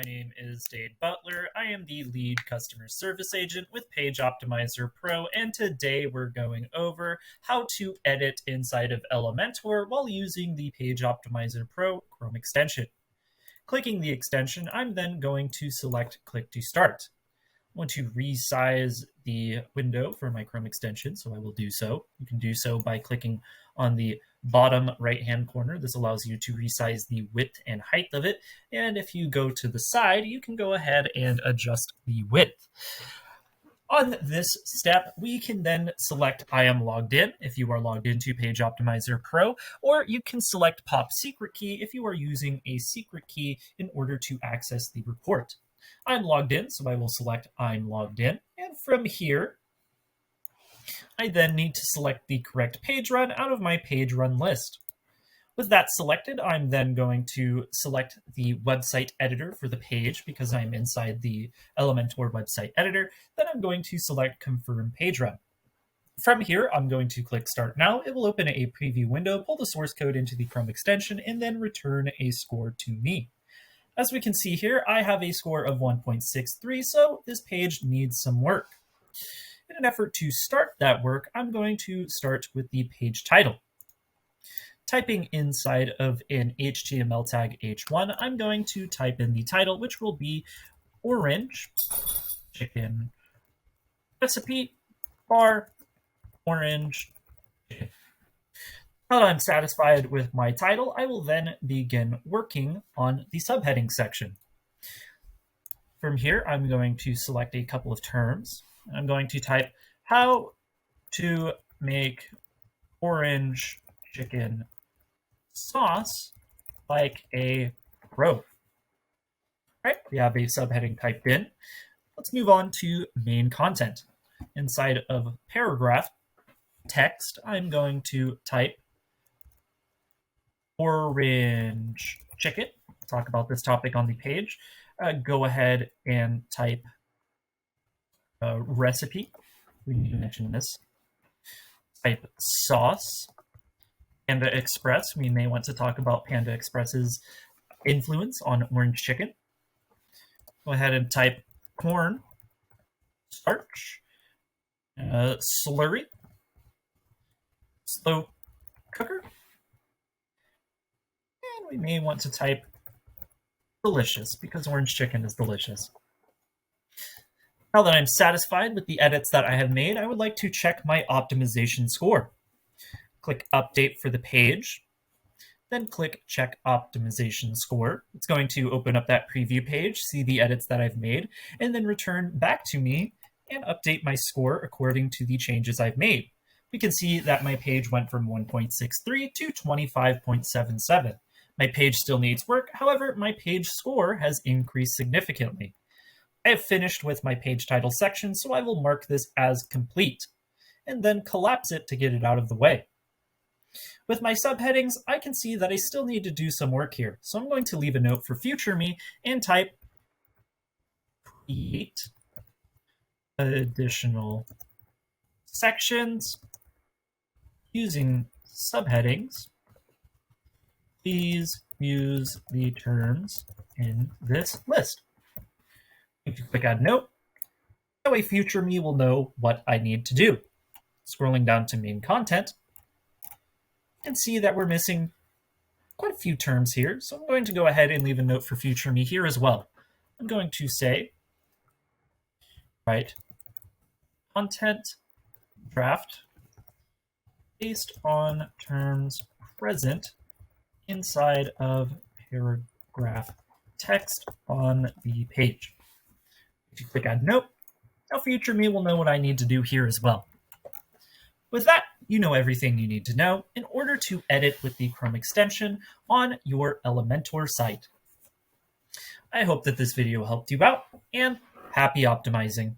My name is Dade Butler. I am the lead customer service agent with Page Optimizer Pro, and today we're going over how to edit inside of Elementor while using the Page Optimizer Pro Chrome extension. Clicking the extension, I'm then going to select Click to Start. I want to resize the window for my Chrome extension, so I will do so. You can do so by clicking on the bottom right-hand corner. This allows you to resize the width and height of it. And if you go to the side, you can go ahead and adjust the width. On this step, we can then select I am logged in if you are logged into Page Optimizer Pro, or you can select Pop Secret Key if you are using a secret key in order to access the report. I'm logged in, so I will select I'm logged in. And from here, I then need to select the correct page run out of my page run list. With that selected, I'm then going to select the website editor for the page because I'm inside the Elementor website editor. Then I'm going to select Confirm Page Run. From here, I'm going to click Start Now. It will open a preview window, pull the source code into the Chrome extension, and then return a score to me. As we can see here, I have a score of 1.63, so this page needs some work. In an effort to start that work, I'm going to start with the page title. Typing inside of an HTML tag H1, I'm going to type in the title, which will be Orange Chicken Recipe Bar Orange Chicken. Now that I'm satisfied with my title, I will then begin working on the subheading section. From here, I'm going to select a couple of terms. I'm going to type how to make orange chicken sauce like a pro. All right, we have a subheading typed in. Let's move on to main content. Inside of paragraph text, I'm going to type orange chicken. Talk about this topic on the page. Go ahead and type recipe. We need to mention this. Type sauce. Panda Express. We may want to talk about Panda Express's influence on orange chicken. Go ahead and type corn starch. Slurry. Slow cooker. We may want to type delicious because orange chicken is delicious. Now that I'm satisfied with the edits that I have made, I would like to check my optimization score. Click Update for the page, then click Check Optimization Score. It's going to open up that preview page, see the edits that I've made, and then return back to me and update my score according to the changes I've made. We can see that my page went from 1.63 to 25.77. My page still needs work, however, my page score has increased significantly. I have finished with my page title section, so I will mark this as complete, and then collapse it to get it out of the way. With my subheadings, I can see that I still need to do some work here, so I'm going to leave a note for future me and type create additional sections using subheadings. Please use the terms in this list. If you click Add Note, that way future me will know what I need to do. Scrolling down to main content, you can see that we're missing quite a few terms here, so I'm going to go ahead and leave a note for future me here as well. I'm going to say, write content draft based on terms present inside of paragraph text on the page. If you click Add Note, now future me will know what I need to do here as well. With that, you know everything you need to know in order to edit with the Chrome extension on your Elementor site. I hope that this video helped you out, and happy optimizing.